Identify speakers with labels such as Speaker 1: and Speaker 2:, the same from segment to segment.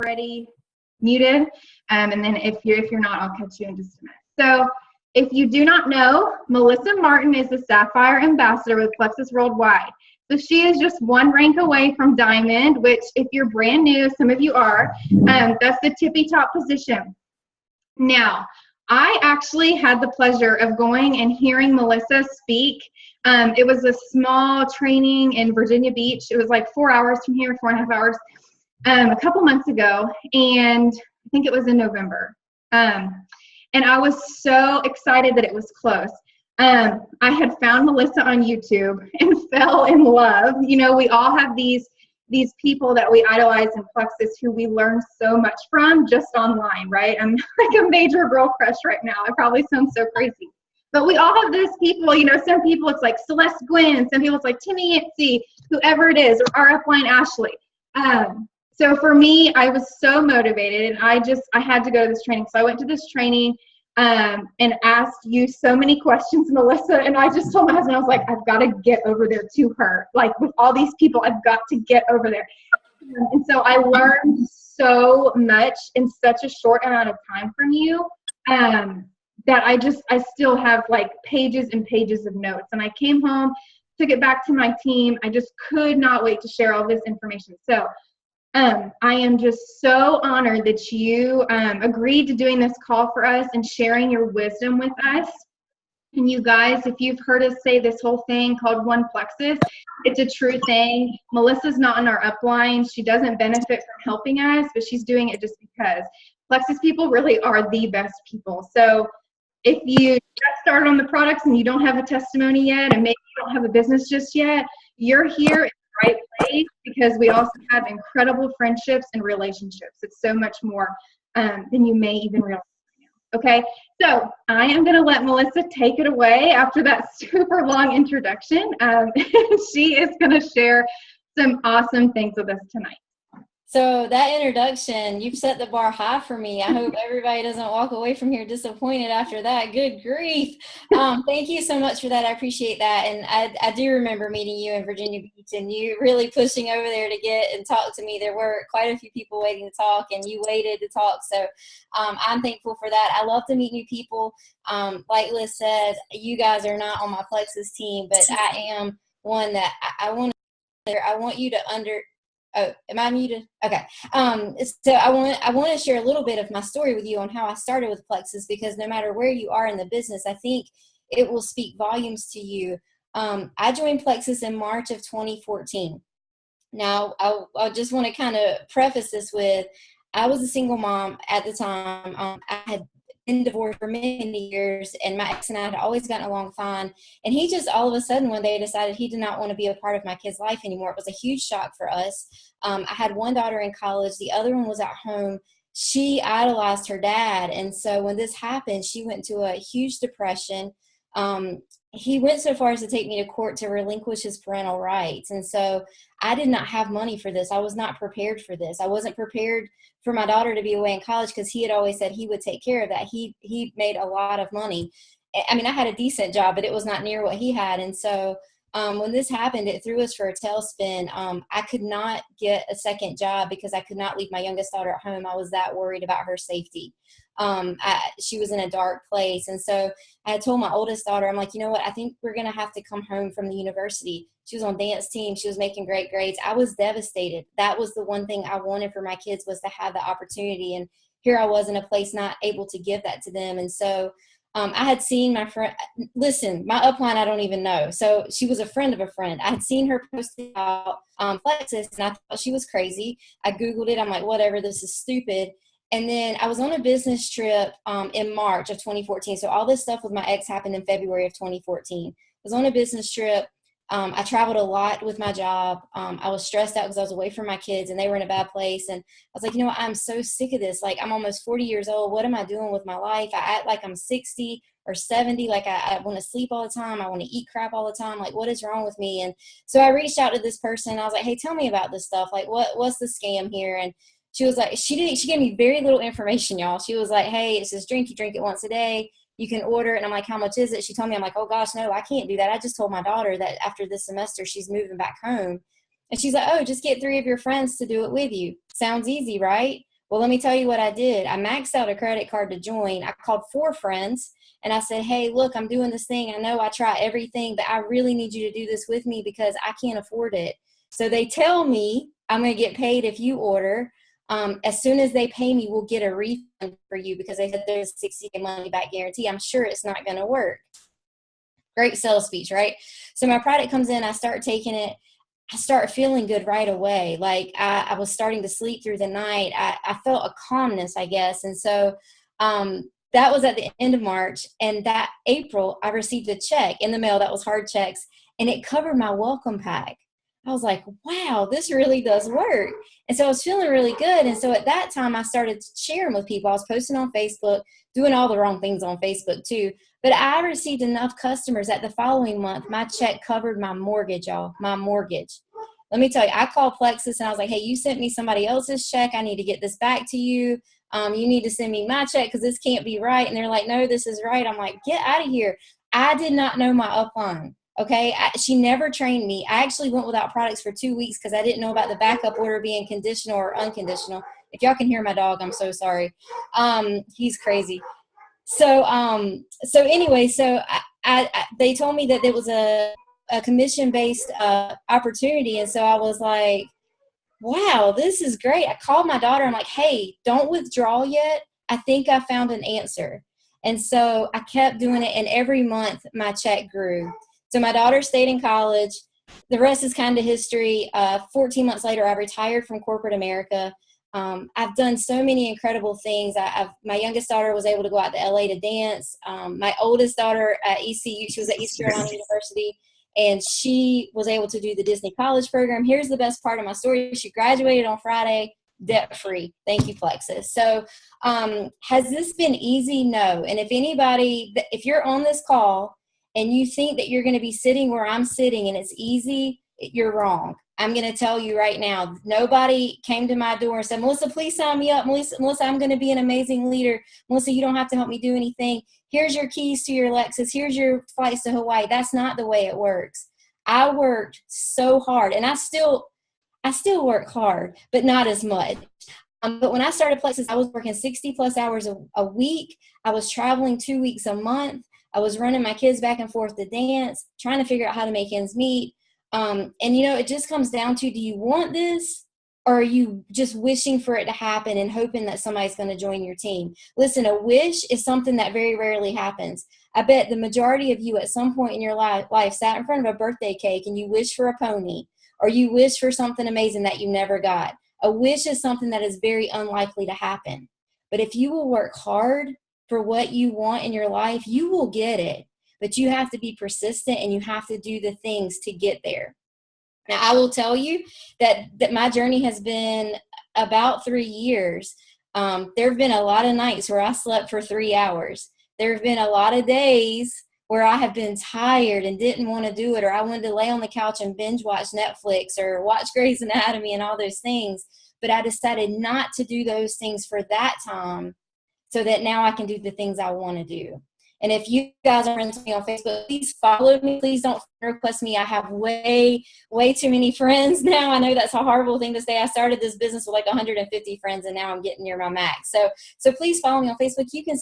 Speaker 1: already muted. And then if you're not, I'll catch you in just a minute. So if you do not know, Melissa Martin is the Sapphire Ambassador with Plexus Worldwide. So she is just one rank away from Diamond, which if you're brand new, some of you are, that's the tippy top position. Now, I actually had the pleasure of going and hearing Melissa speak. It was a small training in Virginia Beach. It was like 4 hours from here, 4.5 hours, a couple months ago. And I think it was in November. And I was so excited that it was close. I had found Melissa on YouTube and fell in love. You know, we all have these people that we idolize in Plexus who we learn so much from just online, right? I'm like a major girl crush right now. I probably sound so crazy. But we all have those people, you know, some people it's like Celeste Gwynn, some people it's like Timmy Yancey, whoever it is, or our upline Ashley. So for me, I was so motivated, and I had to go to this training. So I went to this training and asked you so many questions, Melissa, and I just told my husband, I was like, I've got to get over there to her. Like with all these people, I've got to get over there. And so I learned so much in such a short amount of time from you that I still have like pages and pages of notes. And I came home, took it back to my team. I just could not wait to share all this information. So I am just so honored that you agreed to doing this call for us and sharing your wisdom with us. And you guys, if you've heard us say this whole thing called One Plexus, it's a true thing. Melissa's not in our upline. She doesn't benefit from helping us, but she's doing it just because. Plexus people really are the best people. So if you just started on the products and you don't have a testimony yet, and maybe you don't have a business just yet, you're here right place because we also have incredible friendships and relationships. It's so much more than you may even realize. Okay, so I am going to let Melissa take it away after that super long introduction. She is going to share some awesome things with us tonight.
Speaker 2: So that introduction, you've set the bar high for me. I hope everybody doesn't walk away from here disappointed after that. Good grief. Thank you so much for that. I appreciate that. And I do remember meeting you in Virginia Beach and you really pushing over there to get and talk to me. There were quite a few people waiting to talk and you waited to talk. So I'm thankful for that. I love to meet new people. Like Liz said, you guys are not on my Plexus team, but I am one that I want you to Oh, am I muted? Okay. So I want to share a little bit of my story with you on how I started with Plexus, because no matter where you are in the business, I think it will speak volumes to you. I joined Plexus in March of 2014. Now, I just want to kind of preface this with, I was a single mom at the time. I had been divorced for many years, and my ex and I had always gotten along fine. And he just all of a sudden one day decided he did not want to be a part of my kid's life anymore. It was a huge shock for us. I had one daughter in college. The other one was at home. She idolized her dad. And so when this happened, she went into a huge depression. He went so far as to take me to court to relinquish his parental rights. And so I did not have money for this. I was not prepared for this. I wasn't prepared for my daughter to be away in college because he had always said he would take care of that. He made a lot of money. I mean, I had a decent job, but it was not near what he had. And so when this happened, it threw us for a tailspin. I could not get a second job because I could not leave my youngest daughter at home. I was that worried about her safety. She was in a dark place. And so I had told my oldest daughter, I'm like, you know what, I think we're going to have to come home from the university. She was on dance team. She was making great grades. I was devastated. That was the one thing I wanted for my kids, was to have the opportunity. And here I was in a place not able to give that to them. And so I had seen my friend, listen, my upline, I don't even know. So she was a friend of a friend. I had seen her post about Plexus, and I thought she was crazy. I Googled it. I'm like, whatever, this is stupid. And then I was on a business trip in March of 2014. So all this stuff with my ex happened in February of 2014. I was on a business trip. I traveled a lot with my job. I was stressed out because I was away from my kids and they were in a bad place. And I was like, you know what? I'm so sick of this. Like, I'm almost 40 years old. What am I doing with my life? I act like I'm 60 or 70. Like I want to sleep all the time. I want to eat crap all the time. Like, what is wrong with me? And so I reached out to this person. I was like, hey, tell me about this stuff. Like, what's the scam here? And she was like, she gave me very little information, y'all. She was like, hey, it's this drink. You drink it once a day. You can order it. And I'm like, how much is it? She told me, I'm like, oh gosh, no, I can't do that. I just told my daughter that after this semester, she's moving back home. And she's like, oh, just get 3 of your friends to do it with you. Sounds easy, right? Well, let me tell you what I did. I maxed out a credit card to join. I called 4 friends and I said, hey, look, I'm doing this thing. I know I try everything, but I really need you to do this with me because I can't afford it. So they tell me I'm going to get paid if you order. As soon as they pay me, we'll get a refund for you because they said there's a 60-day money back guarantee. I'm sure it's not going to work. Great sales speech, right? So my product comes in, I start taking it. I start feeling good right away. Like I was starting to sleep through the night. I felt a calmness, I guess. And so that was at the end of March. And that April, I received a check in the mail that was hard checks, and it covered my welcome pack. I was like, wow, this really does work. And so I was feeling really good. And so at that time, I started sharing with people. I was posting on Facebook, doing all the wrong things on Facebook too. But I received enough customers that the following month, my check covered my mortgage, y'all, my mortgage. Let me tell you, I called Plexus and I was like, hey, you sent me somebody else's check. I need to get this back to you. You need to send me my check because this can't be right. And they're like, no, this is right. I'm like, get out of here. I did not know my upline. Okay. She never trained me. I actually went without products for 2 weeks because I didn't know about the backup order being conditional or unconditional. If y'all can hear my dog, I'm so sorry. He's crazy. So anyway, they told me that it was a commission-based opportunity. And so I was like, wow, this is great. I called my daughter. I'm like, hey, don't withdraw yet. I think I found an answer. And so I kept doing it. And every month my check grew. So my daughter stayed in college. The rest is kind of history. 14 months later, I retired from corporate America. I've done so many incredible things. My youngest daughter was able to go out to LA to dance. My oldest daughter at ECU, she was at East Carolina University, and she was able to do the Disney College program. Here's the best part of my story. She graduated on Friday, debt-free. Thank you, Plexus. So has this been easy? No. And if you're on this call and you think that you're going to be sitting where I'm sitting and it's easy, you're wrong. I'm going to tell you right now, nobody came to my door and said, Melissa, please sign me up. Melissa, I'm going to be an amazing leader. Melissa, you don't have to help me do anything. Here's your keys to your Lexus. Here's your flights to Hawaii. That's not the way it works. I worked so hard, and I still work hard, but not as much. But when I started Plexus, I was working 60 plus hours a week. I was traveling 2 weeks a month. I was running my kids back and forth to dance, trying to figure out how to make ends meet. And it just comes down to, do you want this, or are you just wishing for it to happen and hoping that somebody's going to join your team? Listen, a wish is something that very rarely happens. I bet the majority of you at some point in your life sat in front of a birthday cake and you wish for a pony, or you wish for something amazing that you never got. A wish is something that is very unlikely to happen. But if you will work hard for what you want in your life, you will get it. But you have to be persistent and you have to do the things to get there. Now, I will tell you that my journey has been about 3 years. There have been a lot of nights where I slept for 3 hours. There have been a lot of days where I have been tired and didn't want to do it, or I wanted to lay on the couch and binge watch Netflix or watch Grey's Anatomy and all those things. But I decided not to do those things for that time so that now I can do the things I want to do. And if you guys are friends with me on Facebook, please follow me. Please don't request me. I have way too many friends now. I know that's a horrible thing to say. I started this business with like 150 friends, and now I'm getting near my max. So please follow me on Facebook. You can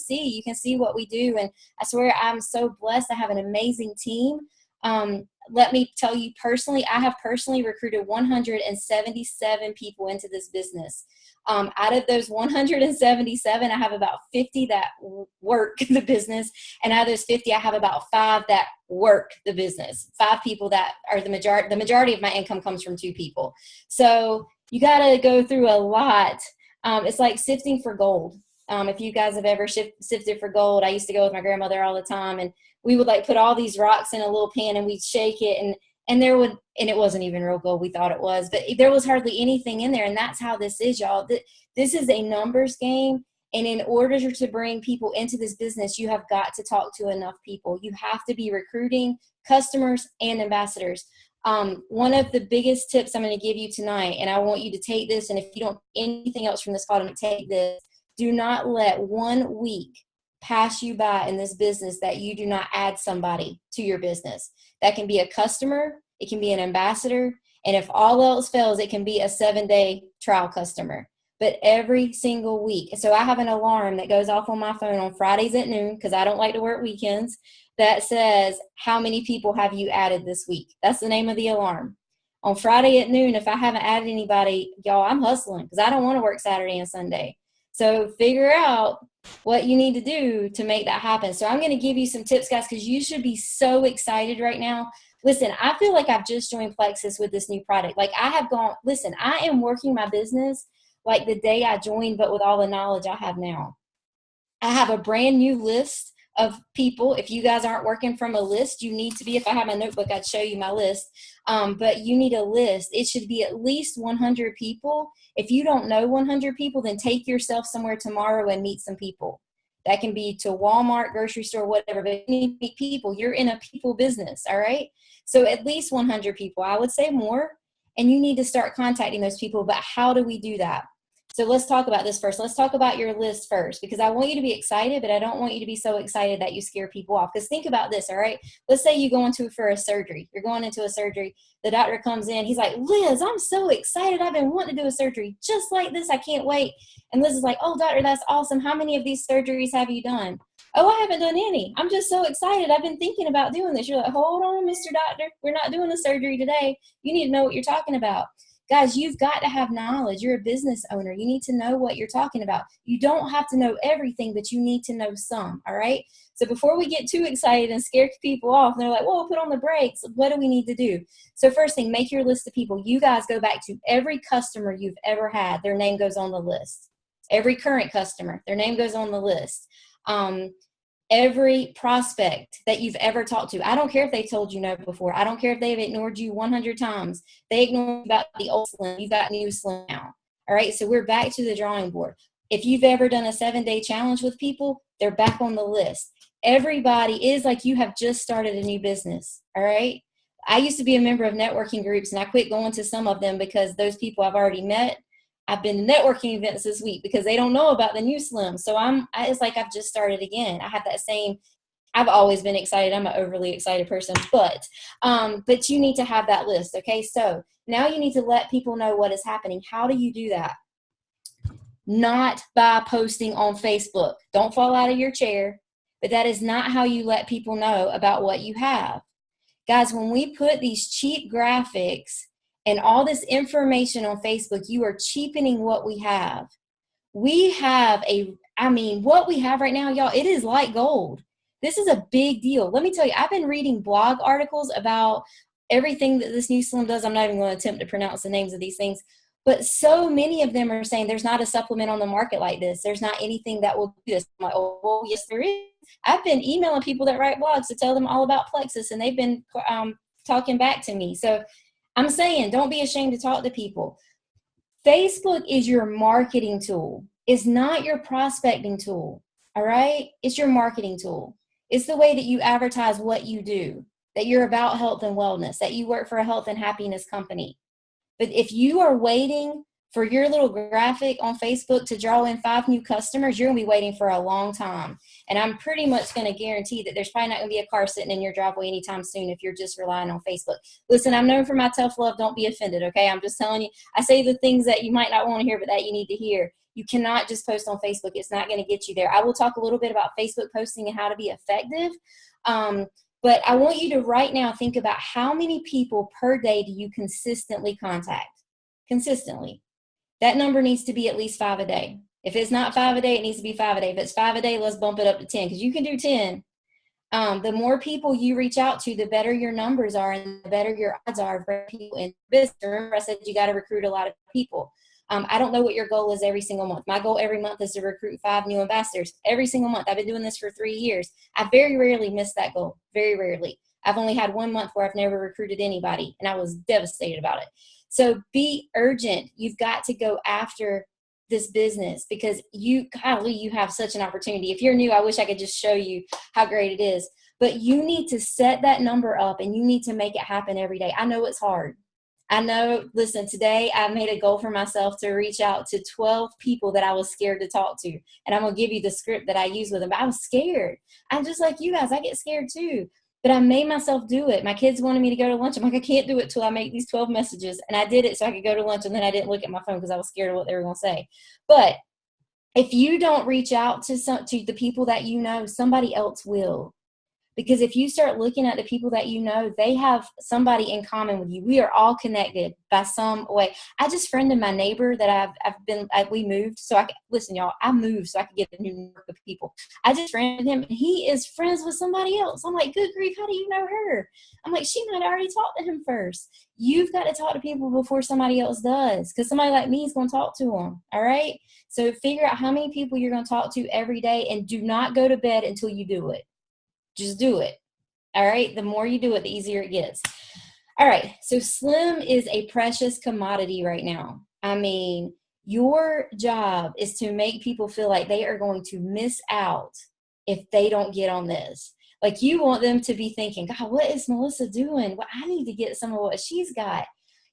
Speaker 2: see what we do. And I swear I'm so blessed. I have an amazing team. Let me tell you personally, I have personally recruited 177 people into this business. Out of those 177, I have about 50 that work the business. And out of those 50, I have about 5 that work the business. 5 people that are the majority of my income comes from 2 people. So you got to go through a lot. It's like sifting for gold. If you guys have ever sifted for gold, I used to go with my grandmother all the time, and we would like put all these rocks in a little pan and we'd shake it, and it wasn't even real gold. We thought it was, but there was hardly anything in there. And that's how this is, y'all. This is a numbers game. And in order to bring people into this business, you have got to talk to enough people. You have to be recruiting customers and ambassadors. One of the biggest tips I'm going to give you tonight, and I want you to take this, and if you don't anything else from this call, take this. Do not let 1 week pass you by in this business that you do not add somebody to your business. That can be a customer, it can be an ambassador, and if all else fails, it can be a 7-day trial customer. but every single week. So I have an alarm that goes off on my phone on Fridays at noon, because I don't like to work weekends, that says, how many people have you added this week? That's the name of the alarm. On Friday at noon, if I haven't added anybody, y'all, I'm hustling because I don't want to work Saturday and Sunday. So figure out what you need to do to make that happen. So I'm going to give you some tips, guys, because you should be so excited right now. Listen, I feel like I've just joined Plexus with this new product. Like I am working my business like the day I joined, but with all the knowledge I have now. I have a brand new list of people. If you guys aren't working from a list, you need to be. If I had my notebook, I'd show you my list. But you need a list. It should be at least 100 people. If you don't know 100 people, then take yourself somewhere tomorrow and meet some people. That can be to Walmart, grocery store, whatever, but you need to meet people. You're in a people business, all right? So at least 100 people. I would say more, and you need to start contacting those people. But how do we do that? So let's talk about this first. Let's talk about your list first, because I want you to be excited, but I don't want you to be so excited that you scare people off. Because think about this, all right? Let's say you go into for a surgery. You're going into a surgery. The doctor comes in. He's like, Liz, I'm so excited. I've been wanting to do a surgery just like this. I can't wait. And Liz is like, oh, doctor, that's awesome. How many of these surgeries have you done? Oh, I haven't done any. I'm just so excited. I've been thinking about doing this. You're like, hold on, Mr. Doctor. We're not doing the surgery today. You need to know what you're talking about. Guys, you've got to have knowledge. You're a business owner. You need to know what you're talking about. You don't have to know everything, but you need to know some, all right? So before we get too excited and scare people off, and they're like, whoa, put on the brakes. What do we need to do? So first thing, make your list of people. You guys go back to every customer you've ever had. Their name goes on the list. Every current customer, their name goes on the list. Every prospect that you've ever talked to. I don't care if they told you no before. I don't care if they've ignored you 100 times. They ignored about the old Slim. You've got new Slim now. All right, so we're back to the drawing board. If you've ever done a 7-day challenge with people, they're back on the list. Everybody is like you have just started a new business, all right? I used to be a member of networking groups, and I quit going to some of them because those people I've already met. I've been to networking events this week because they don't know about the new Slim. So it's like I've just started again. I have that same, I've always been excited. I'm an overly excited person, but you need to have that list. Okay. So now you need to let people know what is happening. How do you do that? Not by posting on Facebook. Don't fall out of your chair, but that is not how you let people know about what you have. Guys, when we put these cheap graphics and all this information on Facebook, you are cheapening what we have. We have what we have right now, y'all, it is like gold. This is a big deal. Let me tell you, I've been reading blog articles about everything that this new Slim does. I'm not even going to attempt to pronounce the names of these things, but so many of them are saying there's not a supplement on the market like this. There's not anything that will do this. I'm like, oh, well, yes, there is. I've been emailing people that write blogs to tell them all about Plexus, and they've been talking back to me. So I'm saying, don't be ashamed to talk to people. Facebook is your marketing tool. It's not your prospecting tool, all right? It's your marketing tool. It's the way that you advertise what you do, that you're about health and wellness, that you work for a health and happiness company. But if you are waiting for your little graphic on Facebook to draw in 5 new customers, you're going to be waiting for a long time. And I'm pretty much going to guarantee that there's probably not going to be a car sitting in your driveway anytime soon if you're just relying on Facebook. Listen, I'm known for my tough love. Don't be offended, okay? I'm just telling you. I say the things that you might not want to hear, but that you need to hear. You cannot just post on Facebook. It's not going to get you there. I will talk a little bit about Facebook posting and how to be effective. But I want you to right now think about how many people per day do you consistently contact? Consistently. That number needs to be at least 5 a day. If it's not 5 a day, it needs to be 5 a day. If it's 5 a day, let's bump it up to 10 because you can do 10. The more people you reach out to, the better your numbers are and the better your odds are for people in business. Remember, I said you got to recruit a lot of people. I don't know what your goal is every single month. My goal every month is to recruit 5 new ambassadors every single month. I've been doing this for 3 years. I very rarely miss that goal. Very rarely. I've only had 1 month where I've never recruited anybody, and I was devastated about it. So be urgent. You've got to go after this business because you have such an opportunity. If you're new, I wish I could just show you how great it is. But you need to set that number up and you need to make it happen every day. I know it's hard. I know, listen, today I made a goal for myself to reach out to 12 people that I was scared to talk to. And I'm going to give you the script that I use with them. But I was scared. I'm just like you guys. I get scared too. But I made myself do it. My kids wanted me to go to lunch. I'm like, I can't do it till I make these 12 messages. And I did it so I could go to lunch, and then I didn't look at my phone because I was scared of what they were going to say. But if you don't reach out to the people that you know, somebody else will. Because if you start looking at the people that you know, they have somebody in common with you. We are all connected by some way. I just friended my neighbor that we moved. So listen, y'all, I moved so I could get a new network of people. I just friended him, and he is friends with somebody else. I'm like, good grief, how do you know her? I'm like, she might have already talked to him first. You've got to talk to people before somebody else does, because somebody like me is going to talk to them. All right. So figure out how many people you're going to talk to every day, and do not go to bed until you do it. Just do it. All right. The more you do it, the easier it gets. All right. So Slim is a precious commodity right now. I mean, your job is to make people feel like they are going to miss out if they don't get on this. Like, you want them to be thinking, God, what is Melissa doing? Well, I need to get some of what she's got.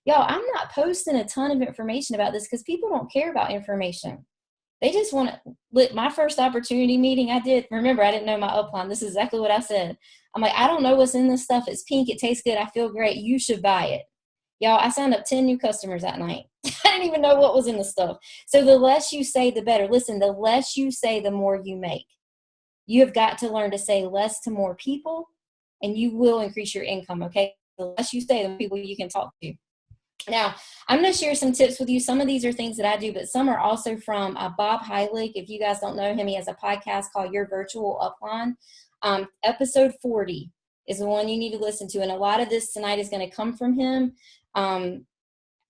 Speaker 2: Y'all, I'm not posting a ton of information about this because people don't care about information. They just want to. My first opportunity meeting I did, remember, I didn't know my upline. This is exactly what I said. I'm like, I don't know what's in this stuff. It's pink. It tastes good. I feel great. You should buy it. Y'all, I signed up 10 new customers that night. I didn't even know what was in the stuff. So the less you say, the better. Listen, the less you say, the more you make. You have got to learn to say less to more people, and you will increase your income, okay? The less you say, the more people you can talk to. Now, I'm going to share some tips with you. Some of these are things that I do, but some are also from Bob Heilig. If you guys don't know him, he has a podcast called Your Virtual Upline. Episode 40 is the one you need to listen to. And a lot of this tonight is going to come from him.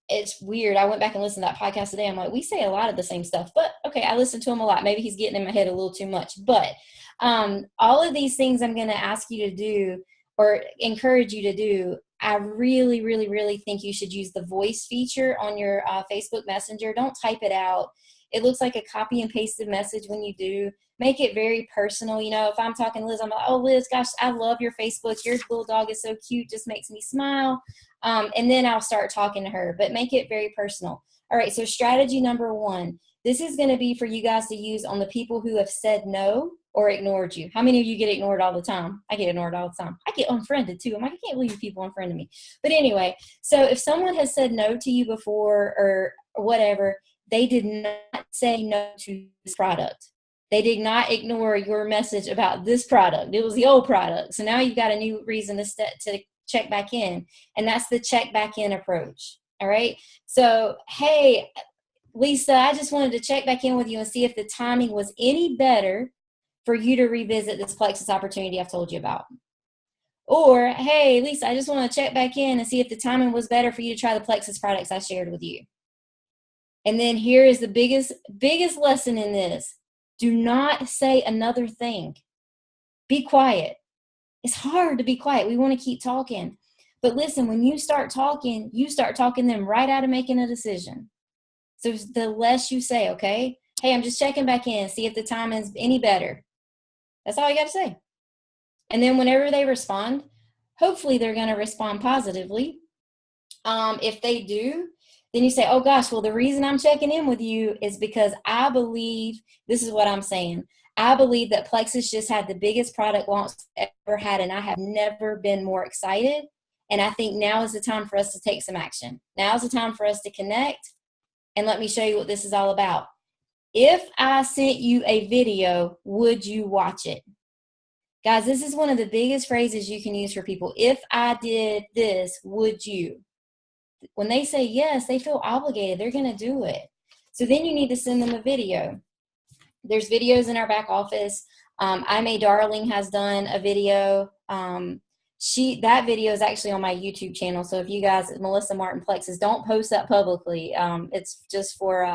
Speaker 2: It's weird. I went back and listened to that podcast today. I'm like, we say a lot of the same stuff, but okay, I listen to him a lot. Maybe he's getting in my head a little too much. But all of these things I'm going to ask you to do or encourage you to do, I really, really, really think you should use the voice feature on your Facebook Messenger. Don't type it out. It looks like a copy and pasted message when you do. Make it very personal. You know, if I'm talking to Liz, I'm like, oh, Liz, gosh, I love your Facebook. Your little dog is so cute. Just makes me smile. And then I'll start talking to her. But make it very personal. All right, so strategy number 1. This is going to be for you guys to use on the people who have said no or ignored you. How many of you get ignored all the time? I get ignored all the time. I get unfriended too. I'm like, I can't believe people unfriended me. But anyway, so if someone has said no to you before or whatever, they did not say no to this product. They did not ignore your message about this product. It was the old product. So now you've got a new reason to check back in. And that's the check back in approach. All right. So, hey, Lisa, I just wanted to check back in with you and see if the timing was any better for you to revisit this Plexus opportunity I've told you about. Or, hey, Lisa, I just want to check back in and see if the timing was better for you to try the Plexus products I shared with you. And then here is the biggest lesson in this. Do not say another thing. Be quiet. It's hard to be quiet. We want to keep talking. But listen, when you start talking them right out of making a decision. So the less you say, okay? Hey, I'm just checking back in, see if the time is any better. That's all you got to say. And then whenever they respond, hopefully they're going to respond positively. If they do, then you say, oh gosh, well, the reason I'm checking in with you is because I believe, this is what I'm saying. I believe that Plexus just had the biggest product launch ever had, and I have never been more excited. And I think now is the time for us to take some action. Now is the time for us to connect, and let me show you what this is all about. If I sent you a video, would you watch it? Guys, this is one of the biggest phrases you can use for people. If I did this, would you? When they say yes, they feel obligated. They're going to do it. So then you need to send them a video. There's videos in our back office. I'm a Darling has done a video. That video is actually on my YouTube channel. So if you guys, Melissa Martin Plexus, don't post that publicly. It's just for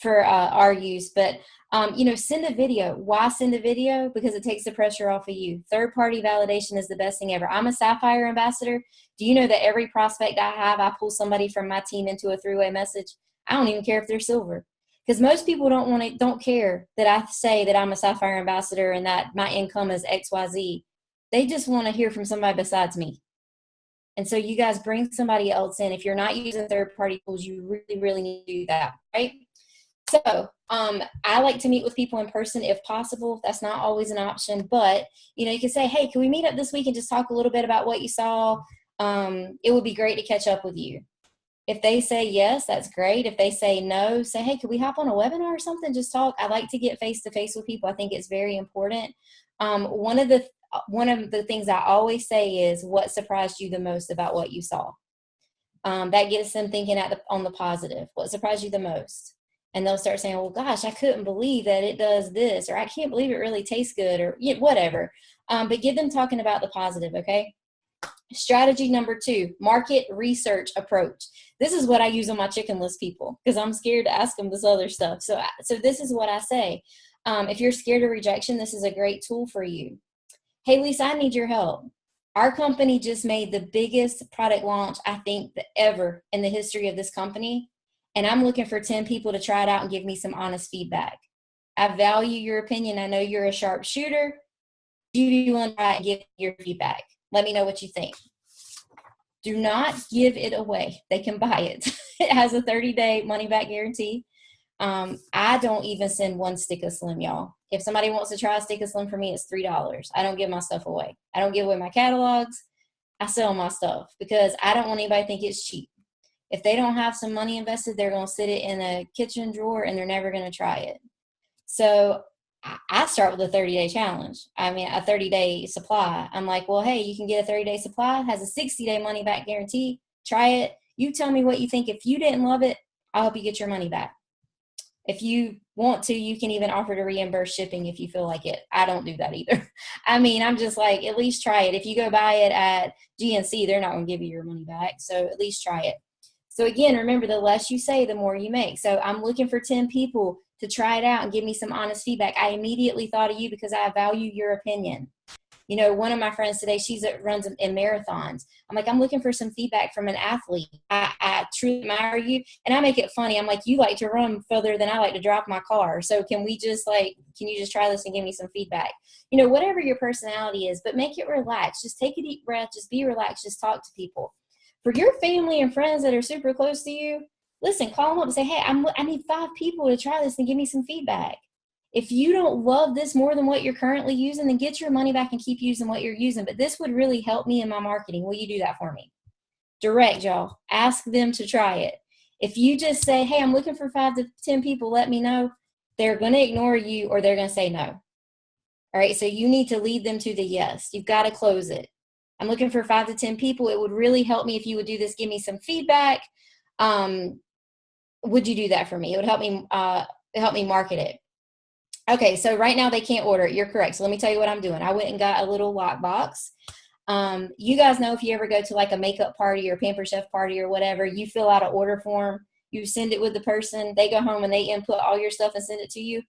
Speaker 2: our use. But send a video. Why send a video? Because it takes the pressure off of you. Third-party validation is the best thing ever. I'm a Sapphire ambassador. Do you know that every prospect I have, I pull somebody from my team into a three-way message? I don't even care if they're silver. Because most people don't care that I say that I'm a Sapphire ambassador and that my income is XYZ. They just want to hear from somebody besides me. And so you guys bring somebody else in. If you're not using third-party tools, you really, really need to do that, right? So I like to meet with people in person if possible. That's not always an option, but you can say, hey, can we meet up this week and just talk a little bit about what you saw? It would be great to catch up with you. If they say yes, that's great. If they say no, say, hey, could we hop on a webinar or something? Just talk. I like to get face to face with people. I think it's very important. One of the things I always say is, what surprised you the most about what you saw? That gets them thinking on the positive. What surprised you the most? And they'll start saying, well, gosh, I couldn't believe that it does this, or I can't believe it really tastes good, or whatever. But get them talking about the positive, okay? Strategy number 2, market research approach. This is what I use on my chicken list people, because I'm scared to ask them this other stuff. So this is what I say. If you're scared of rejection, this is a great tool for you. Hey, Lisa, I need your help. Our company just made the biggest product launch, I think, ever in the history of this company. And I'm looking for 10 people to try it out and give me some honest feedback. I value your opinion. I know you're a sharp shooter. Do you want to try and give your feedback? Let me know what you think. Do not give it away. They can buy it. It has a 30-day money-back guarantee. I don't even send one stick of Slim, y'all. If somebody wants to try a stick of Slim for me, it's $3. I don't give my stuff away. I don't give away my catalogs. I sell my stuff because I don't want anybody to think it's cheap. If they don't have some money invested, they're going to sit it in a kitchen drawer and they're never going to try it. So I start with a 30-day challenge. I mean, a 30-day supply. I'm like, well, hey, you can get a 30-day supply. It has a 60-day money-back guarantee. Try it. You tell me what you think. If you didn't love it, I'll help you get your money back. If you want to, you can even offer to reimburse shipping if you feel like it. I don't do that either. I mean, I'm just like, at least try it. If you go buy it at GNC, they're not going to give you your money back. So at least try it. So again, remember, the less you say, the more you make. So I'm looking for 10 people to try it out and give me some honest feedback. I immediately thought of you because I value your opinion. One of my friends today, runs in marathons. I'm like, I'm looking for some feedback from an athlete. I truly admire you. And I make it funny. I'm like, you like to run further than I like to drive my car. So can you just try this and give me some feedback? Whatever your personality is, but make it relaxed. Just take a deep breath. Just be relaxed. Just talk to people. For your family and friends that are super close to you, listen, call them up and say, hey, I need 5 people to try this and give me some feedback. If you don't love this more than what you're currently using, then get your money back and keep using what you're using. But this would really help me in my marketing. Will you do that for me? Direct, y'all. Ask them to try it. If you just say, hey, I'm looking for 5 to 10 people, let me know, they're going to ignore you or they're going to say no. All right, so you need to lead them to the yes. You've got to close it. I'm looking for 5 to 10 people. It would really help me if you would do this. Give me some feedback. Would you do that for me? It would help me market it. Okay, so right now they can't order it. You're correct. So let me tell you what I'm doing. I went and got a little lockbox. You guys know, if you ever go to like a makeup party or Pamper Chef party or whatever, you fill out an order form. You send it with the person. They go home and they input all your stuff and send it to you.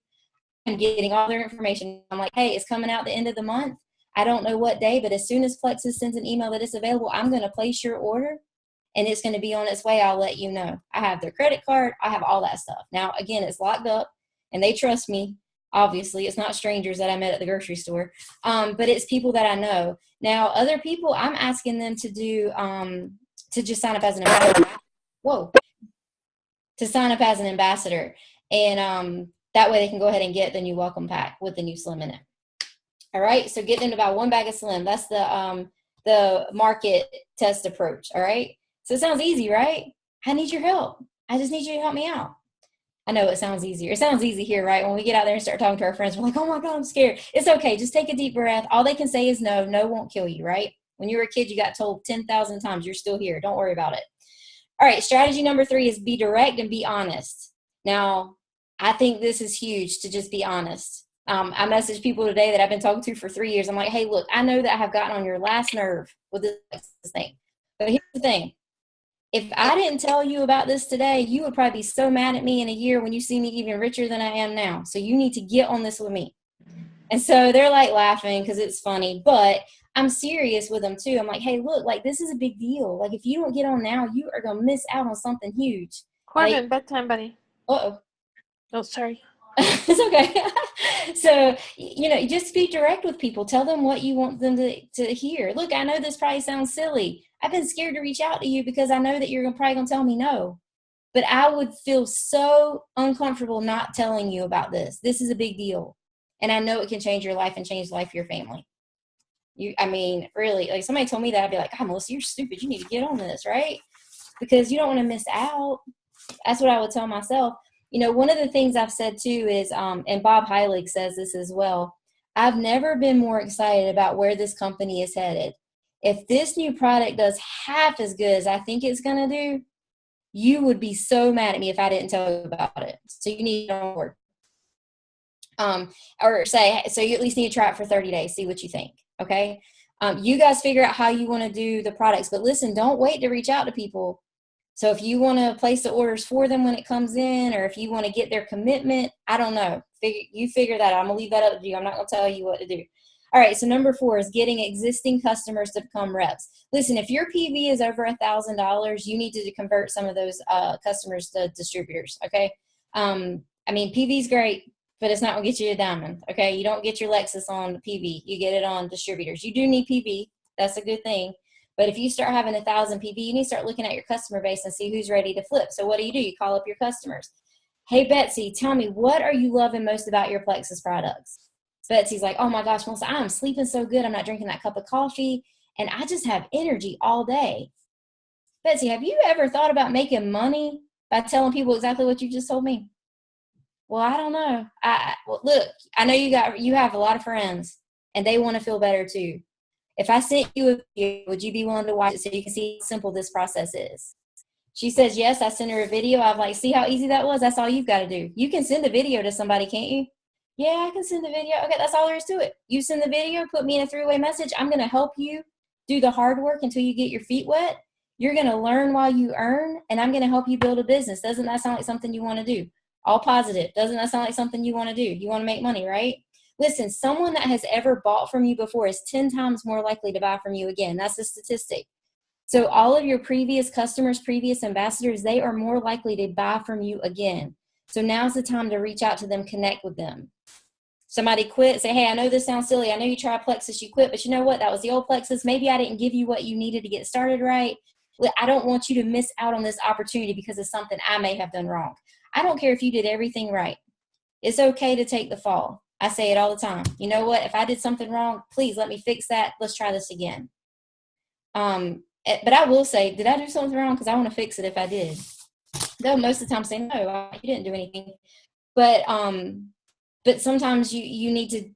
Speaker 2: I'm getting all their information. I'm like, hey, it's coming out the end of the month. I don't know what day, but as soon as Plexus sends an email that it's available, I'm going to place your order and it's going to be on its way. I'll let you know. I have their credit card. I have all that stuff. Now, again, it's locked up and they trust me. Obviously, it's not strangers that I met at the grocery store, but it's people that I know. Now, other people, I'm asking them to do, to just sign up as an ambassador. To sign up as an ambassador. And that way they can go ahead and get the new welcome pack with the new Slim in it. All right, so get them to buy 1 bag of Slim. That's the market test approach, all right? So it sounds easy, right? I need your help. I just need you to help me out. I know it sounds easier. It sounds easy here, right? When we get out there and start talking to our friends, we're like, oh my God, I'm scared. It's okay. Just take a deep breath. All they can say is no. No won't kill you, right? When you were a kid, you got told 10,000 times, you're still here. Don't worry about it. All right, strategy number 3 is be direct and be honest. Now, I think this is huge, to just be honest. I messaged people today that I've been talking to for 3 years. I'm like, hey, look, I know that I have gotten on your last nerve with this thing. But here's the thing. If I didn't tell you about this today, you would probably be so mad at me in a year when you see me even richer than I am now. So you need to get on this with me. And so they're like laughing because it's funny, but I'm serious with them too. I'm like, hey, look, like this is a big deal. Like if you don't get on now, you are going to miss out on something huge.
Speaker 3: Corbin, bedtime, buddy.
Speaker 2: Uh-oh.
Speaker 3: Oh, sorry.
Speaker 2: It's okay. So, just be direct with people. Tell them what you want them to hear. Look, I know this probably sounds silly. I've been scared to reach out to you because I know that you're probably going to tell me no. But I would feel so uncomfortable not telling you about this. This is a big deal. And I know it can change your life and change the life of your family. I mean, really, like somebody told me that, I'd be like, oh, Melissa, you're stupid. You need to get on this, right? Because you don't want to miss out. That's what I would tell myself. You know, one of the things I've said too is, and Bob Heilig says this as well, I've never been more excited about where this company is headed. If this new product does half as good as I think it's going to do, you would be so mad at me if I didn't tell you about it. So you need to on board. Or say, so you at least need to try it for 30 days, see what you think. Okay. You guys figure out how you want to do the products, but listen, don't wait to reach out to people. So if you want to place the orders for them when it comes in, or if you want to get their commitment, I don't know. You figure that out. I'm going to leave that up to you. I'm not going to tell you what to do. All right. So number 4 is getting existing customers to become reps. Listen, if your PV is over $1,000, you need to convert some of those customers to distributors. Okay. I mean, PV is great, but it's not going to get you a diamond. Okay. You don't get your Lexus on PV. You get it on distributors. You do need PV. That's a good thing. But if you start having 1,000 PV, you need to start looking at your customer base and see who's ready to flip. So what do? You call up your customers. Hey, Betsy, tell me, what are you loving most about your Plexus products? Betsy's like, oh my gosh, Melissa, I'm sleeping so good. I'm not drinking that cup of coffee, and I just have energy all day. Betsy, have you ever thought about making money by telling people exactly what you just told me? Well, I don't know. Well, look, I know you have a lot of friends, and they want to feel better too. If I sent you a video, would you be willing to watch it so you can see how simple this process is? She says, yes. I sent her a video. I'm like, see how easy that was? That's all you've got to do. You can send a video to somebody, can't you? Yeah, I can send the video. Okay, that's all there is to it. You send the video, put me in a 3-way message. I'm going to help you do the hard work until you get your feet wet. You're going to learn while you earn, and I'm going to help you build a business. Doesn't that sound like something you want to do? All positive. Doesn't that sound like something you want to do? You want to make money, right? Listen, someone that has ever bought from you before is 10 times more likely to buy from you again. That's a statistic. So all of your previous customers, previous ambassadors, they are more likely to buy from you again. So now's the time to reach out to them, connect with them. Somebody quit, say, hey, I know this sounds silly. I know you tried Plexus, you quit, but you know what? That was the old Plexus. Maybe I didn't give you what you needed to get started right. I don't want you to miss out on this opportunity because of something I may have done wrong. I don't care if you did everything right. It's okay to take the fall. I say it all the time. You know what? If I did something wrong, please let me fix that. Let's try this again. But I will say, did I do something wrong? Because I want to fix it if I did. They'll most of the time say, no, you didn't do anything. But sometimes you need to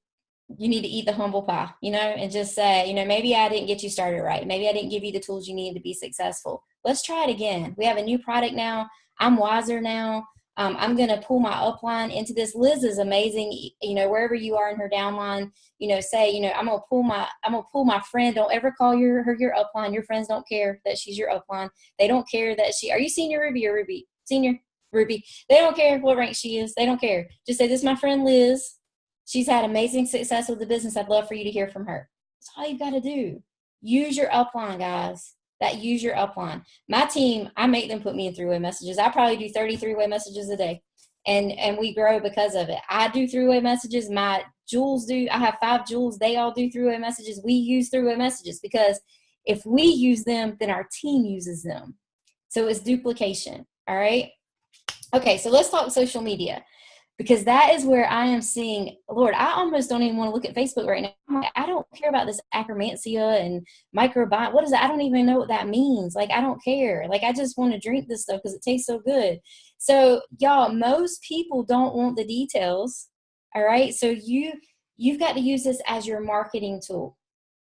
Speaker 2: eat the humble pie, and just say, maybe I didn't get you started right. Maybe I didn't give you the tools you needed to be successful. Let's try it again. We have a new product now. I'm wiser now. I'm going to pull my upline into this. Liz is amazing. Wherever you are in her downline, say, I'm going to pull my friend. Don't ever call her your upline. Your friends don't care that she's your upline. They don't care that are you senior Ruby or Ruby? Senior Ruby. They don't care what rank she is. They don't care. Just say, this is my friend Liz. She's had amazing success with the business. I'd love for you to hear from her. That's all you got to do. Use your upline, guys. Use your upline. My team, I make them put me in 3-way messages. I probably do 33-way messages a day, and we grow because of it. I do 3-way messages. My jewels do. I have 5 jewels. They all do 3-way messages. We use 3-way messages because if we use them, then our team uses them. So it's duplication. All right. Okay. So let's talk social media, because that is where I am seeing, Lord, I almost don't even want to look at Facebook right now. I don't care about this akkermansia and microbiome. What is that? I don't even know what that means. I don't care. I just want to drink this stuff because it tastes so good. So y'all, most people don't want the details. All right. So you've got to use this as your marketing tool.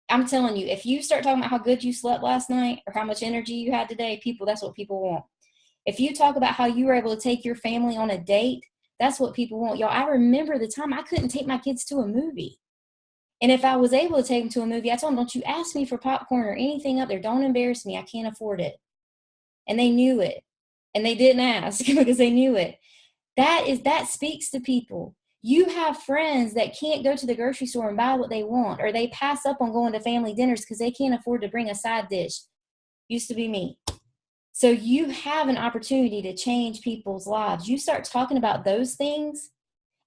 Speaker 2: I'm telling you, if you start talking about how good you slept last night or how much energy you had today, that's what people want. If you talk about how you were able to take your family on a date, that's what people want. Y'all, I remember the time I couldn't take my kids to a movie. And if I was able to take them to a movie, I told them, don't you ask me for popcorn or anything up there. Don't embarrass me. I can't afford it. And they knew it. And they didn't ask because they knew it. That speaks to people. You have friends that can't go to the grocery store and buy what they want, or they pass up on going to family dinners because they can't afford to bring a side dish. Used to be me. So you have an opportunity to change people's lives. You start talking about those things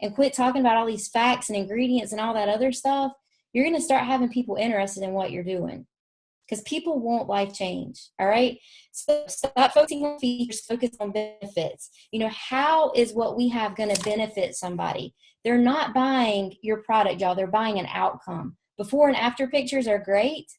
Speaker 2: and quit talking about all these facts and ingredients and all that other stuff. You're going to start having people interested in what you're doing. because people want life change. All right. So stop focusing on features, focus on benefits. How is what we have going to benefit somebody? They're not buying your product, y'all. They're buying an outcome. Before and after pictures are great,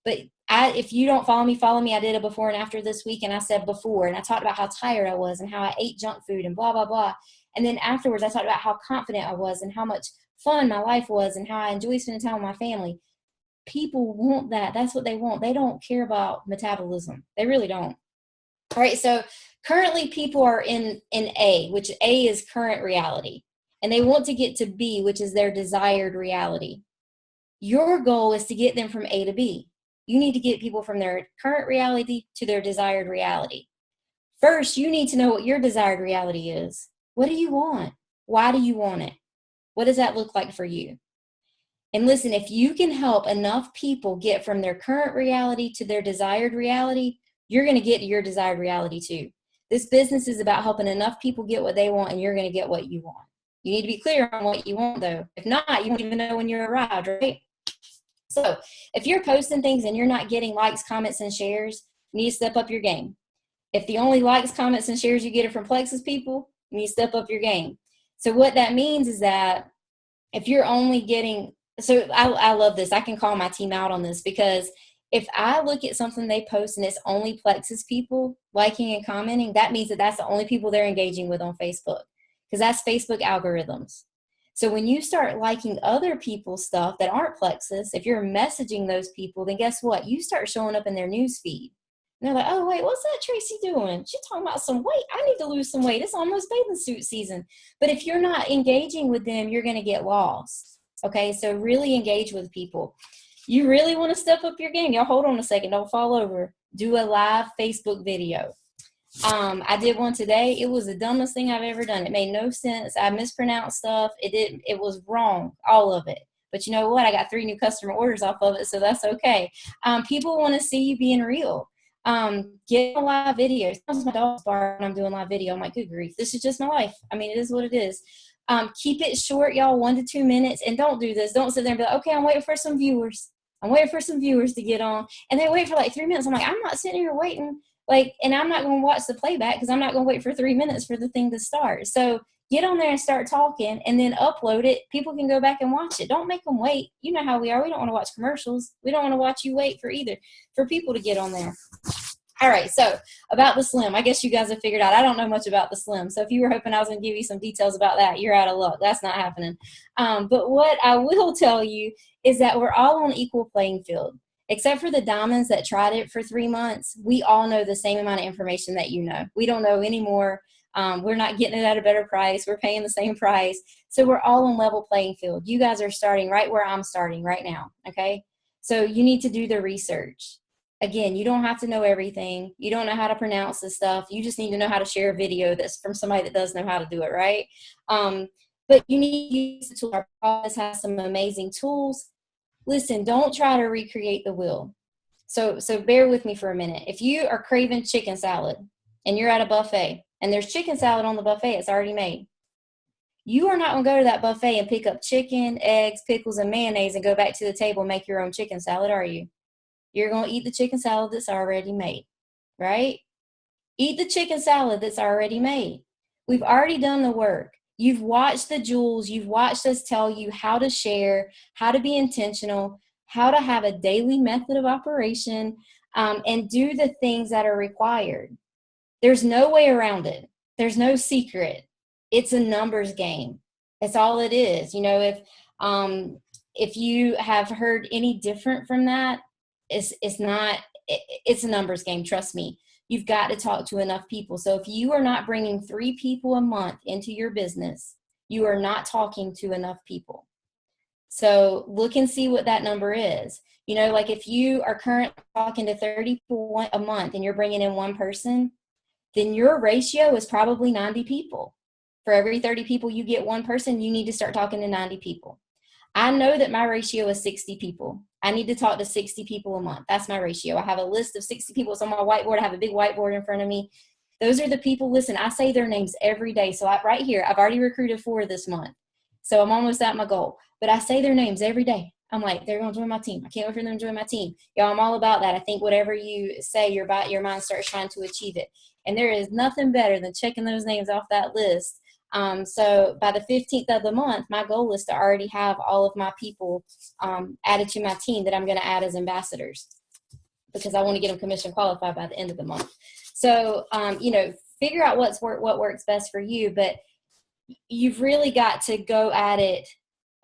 Speaker 2: but if you don't follow me. I did a before and after this week, and I said before, and I talked about how tired I was and how I ate junk food and blah, blah, blah. And then afterwards, I talked about how confident I was and how much fun my life was and how I enjoy spending time with my family. People want that. That's what they want. They don't care about metabolism. They really don't. All right. So currently people are in A, which A is current reality, and they want to get to B, which is their desired reality. Your goal is to get them from A to B. You need to get people from their current reality to their desired reality. First, you need to know what your desired reality is. What do you want? Why do you want it? What does that look like for you? And listen, if you can help enough people get from their current reality to their desired reality, you're going to get to your desired reality too. This business is about helping enough people get what they want, and you're going to get what you want. You need to be clear on what you want, though. If not, you won't even know when you're arrived, right? So if you're posting things and you're not getting likes, comments, and shares, you need to step up your game. If the only likes, comments, and shares you get are from Plexus people, you need to step up your game. So what that means is that if you're only getting, so I love this. I can call my team out on this, because if I look at something they post and it's only Plexus people liking and commenting, that means that that's the only people they're engaging with on Facebook, because that's Facebook algorithms. So when you start liking other people's stuff that aren't Plexus, if you're messaging those people, then guess what? You start showing up in their news feed. And they're like, oh, wait, what's that Tracy doing? She's talking about some weight. I need to lose some weight. It's almost bathing suit season. But if you're not engaging with them, you're going to get lost. Okay, so really engage with people. You really want to step up your game. Y'all hold on a second. Don't fall over. Do a live Facebook video. I did one today. It was the dumbest thing I've ever done. It made no sense. I mispronounced stuff. It was wrong, all of it. But you know what? I got 3 new customer orders off of it, so that's okay. People want to see you being real. Get a live video. Sometimes my dog's barking when I'm doing live video. I'm like, good grief. This is just my life. I mean, it is what it is. Keep it short, y'all, 1 to 2 minutes. And don't do this. Don't sit there and be like, okay, I'm waiting for some viewers. I'm waiting for some viewers to get on. And they wait for like 3 minutes. I'm like, I'm not sitting here waiting. And I'm not going to watch the playback, because I'm not going to wait for 3 minutes for the thing to start. So get on there and start talking, and then upload it. People can go back and watch it. Don't make them wait. You know how we are. We don't want to watch commercials. We don't want to watch you wait for people to get on there. All right. So about the Slim, I guess you guys have figured out, I don't know much about the Slim. So if you were hoping I was going to give you some details about that, you're out of luck. That's not happening. But what I will tell you is that we're all on equal playing field. Except for the diamonds that tried it for 3 months, we all know the same amount of information that you know. We don't know anymore. We're not getting it at a better price. We're paying the same price. So we're all on level playing field. You guys are starting right where I'm starting right now, okay? So you need to do the research. Again, you don't have to know everything. You don't know how to pronounce this stuff. You just need to know how to share a video that's from somebody that does know how to do it, right? But you need to use the tool. Our office has some amazing tools. Listen, don't try to recreate the wheel. So bear with me for a minute. If you are craving chicken salad and you're at a buffet and there's chicken salad on the buffet, it's already made. You are not going to go to that buffet and pick up chicken, eggs, pickles, and mayonnaise and go back to the table and make your own chicken salad, are you? You're going to eat the chicken salad that's already made, right? Eat the chicken salad that's already made. We've already done the work. You've watched the jewels. You've watched us tell you how to share, how to be intentional, how to have a daily method of operation, and do the things that are required. There's no way around it. There's no secret. It's a numbers game. That's all it is. You know, if you have heard any different from that, it's not. It's a numbers game. Trust me. You've got to talk to enough people. So if you are not bringing 3 people a month into your business, you are not talking to enough people. So look and see what that number is. You know, like if you are currently talking to 30 people a month and you're bringing in 1 person, then your ratio is probably 90 people. For every 30 people you get 1 person, you need to start talking to 90 people. I know that my ratio is 60 people. I need to talk to 60 people a month. That's my ratio. I have a list of 60 people. It's on my whiteboard. I have a big whiteboard in front of me. Those are the people. Listen, I say their names every day. So right here, I've already recruited 4 this month. So I'm almost at my goal. But I say their names every day. I'm like, they're going to join my team. I can't wait for them to join my team. Y'all, I'm all about that. I think whatever you say, your mind starts trying to achieve it. And there is nothing better than checking those names off that list. So by the 15th of the month, my goal is to already have all of my people added to my team that I'm going to add as ambassadors, because I want to get them commission qualified by the end of the month. So, figure out what works best for you, but you've really got to go at it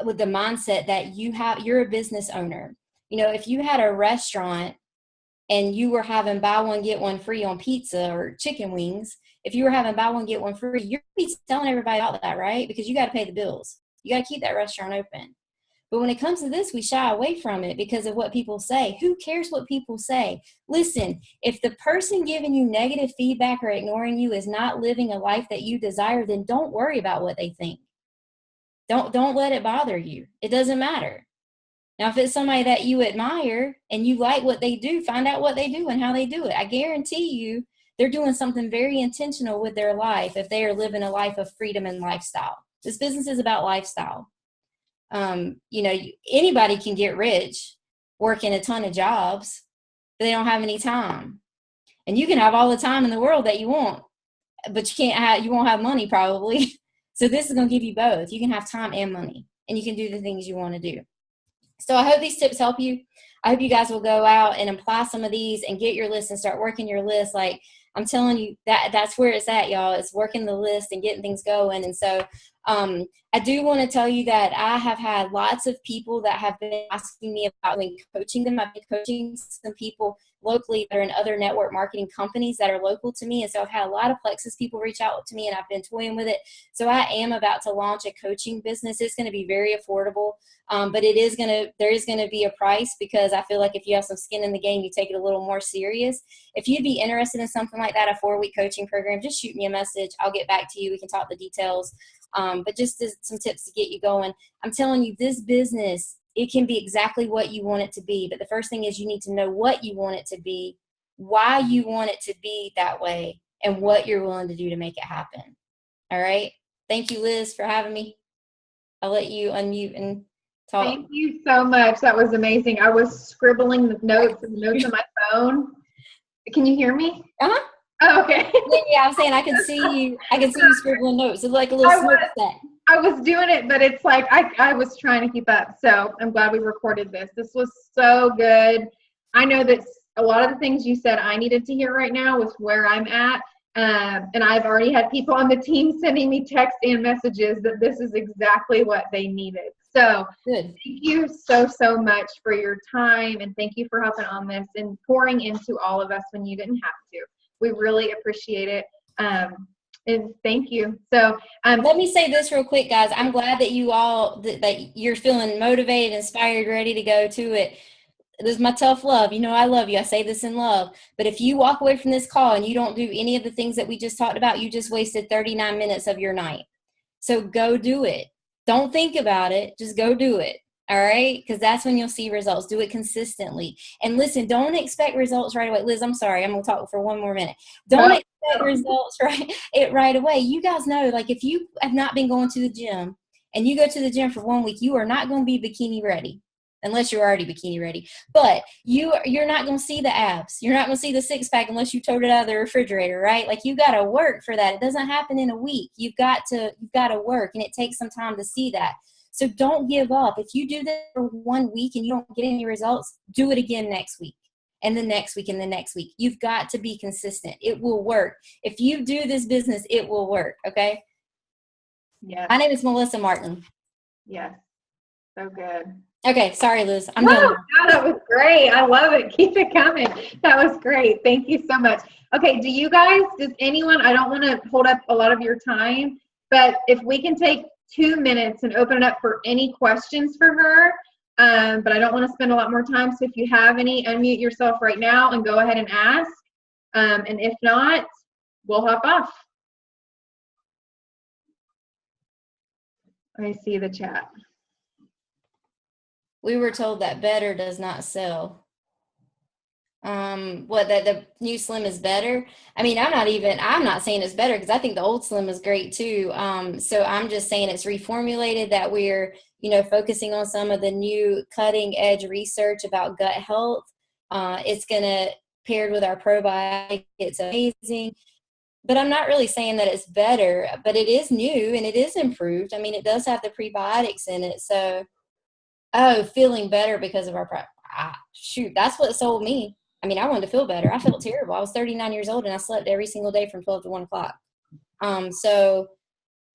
Speaker 2: with the mindset that you're a business owner. If you had a restaurant and you were having buy one, get one free on pizza or chicken wings, if you were having buy one, get one free, you're telling everybody about that, right? Because you got to pay the bills. You got to keep that restaurant open. But when it comes to this, we shy away from it because of what people say. Who cares what people say? Listen, if the person giving you negative feedback or ignoring you is not living a life that you desire, then don't worry about what they think. Don't let it bother you. It doesn't matter. Now, if it's somebody that you admire and you like what they do, find out what they do and how they do it. I guarantee you they're doing something very intentional with their life if they are living a life of freedom and lifestyle. This business is about lifestyle. Anybody can get rich working a ton of jobs, but they don't have any time. And you can have all the time in the world that you want, but you won't have money probably. So this is going to give you both. You can have time and money, and you can do the things you want to do. So I hope these tips help you. I hope you guys will go out and apply some of these and get your list and start working your list. Like I'm telling you, that's where it's at, y'all. It's working the list and getting things going. And so I do want to tell you that I have had lots of people that have been asking me about coaching them. I've been coaching some people locally that are in other network marketing companies that are local to me. And so I've had a lot of Plexus people reach out to me, and I've been toying with it. So I am about to launch a coaching business. It's going to be very affordable, but there is going to be a price, because I feel like if you have some skin in the game, you take it a little more serious. If you'd be interested in something like that, a 4-week coaching program, just shoot me a message. I'll get back to you. We can talk the details. But just some tips to get you going. I'm telling you, this business, it can be exactly what you want it to be. But the first thing is you need to know what you want it to be, why you want it to be that way, and what you're willing to do to make it happen. All right. Thank you, Liz, for having me. I'll let you unmute and talk.
Speaker 1: Thank you so much. That was amazing. I was scribbling the notes on my phone. Can you hear me?
Speaker 2: Uh-huh.
Speaker 1: Oh, okay.
Speaker 2: Yeah, I'm saying I can see you scribbling notes. It's like a little smokestack.
Speaker 1: I was doing it, but it's like I was trying to keep up. So I'm glad we recorded this. This was so good. I know that a lot of the things you said I needed to hear right now was where I'm at. And I've already had people on the team sending me texts and messages that this is exactly what they needed. So
Speaker 2: good.
Speaker 1: Thank you so much for your time, and thank you for helping on this and pouring into all of us when you didn't have to. We really appreciate it. And thank you. So
Speaker 2: let me say this real quick, guys. I'm glad that you all, that you're feeling motivated, inspired, ready to go to it. This is my tough love. You know, I love you. I say this in love. But if you walk away from this call and you don't do any of the things that we just talked about, you just wasted 39 minutes of your night. So go do it. Don't think about it. Just go do it. All right? Because that's when you'll see results. Do it consistently. And listen, don't expect results right away. Liz, I'm sorry. I'm going to talk for one more minute. Don't expect results right away. You guys know, like, if you have not been going to the gym and you go to the gym for 1 week, you are not going to be bikini ready. Unless you're already bikini ready. But you're not going to see the abs. You're not going to see the six-pack unless you tote it out of the refrigerator, right? Like, you got to work for that. It doesn't happen in a week. You've got to work, and it takes some time to see that. So don't give up. If you do this for 1 week and you don't get any results, do it again next week, and the next week, and the next week. You've got to be consistent. It will work. If you do this business, it will work, okay?
Speaker 1: Yeah.
Speaker 2: My name is Melissa Martin.
Speaker 1: Yes. So good.
Speaker 2: Okay, sorry, Liz. I'm done.
Speaker 1: No, that was great. I love it. Keep it coming. That was great. Thank you so much. Okay, does anyone, I don't want to hold up a lot of your time, but if we can take 2 minutes and open it up for any questions for her, but I don't want to spend a lot more time, so if you have any, unmute yourself right now and go ahead and ask, and if not, we'll hop off. Let me see the chat.
Speaker 2: We were told that better does not sell. What, that the new Slim is better. I mean, I'm not saying it's better because I think the old Slim is great too. So I'm just saying it's reformulated, that we're, focusing on some of the new cutting edge research about gut health. It's going to, paired with our probiotic, it's amazing. But I'm not really saying that it's better, but it is new and it is improved. I mean, it does have the prebiotics in it. So, feeling better because of our shoot, that's what sold me. I mean, I wanted to feel better. I felt terrible. I was 39 years old and I slept every single day from 12 to 1 o'clock. So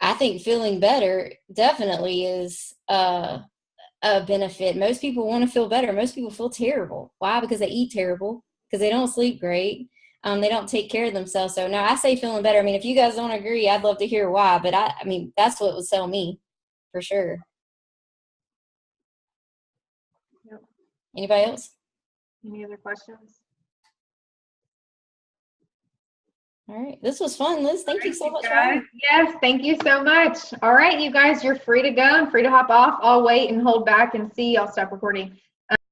Speaker 2: I think feeling better definitely is a benefit. Most people want to feel better. Most people feel terrible. Why? Because they eat terrible, because they don't sleep great. They don't take care of themselves. So now I say feeling better. I mean, if you guys don't agree, I'd love to hear why. But I mean, that's what would sell me for sure.
Speaker 1: Yep.
Speaker 2: Anybody else?
Speaker 1: Any other questions?
Speaker 2: All right. This was fun, Liz. Thank you so much.
Speaker 1: Yes, thank you so much. All right, you guys, you're free to go and free to hop off. I'll wait and hold back and see. I'll stop recording.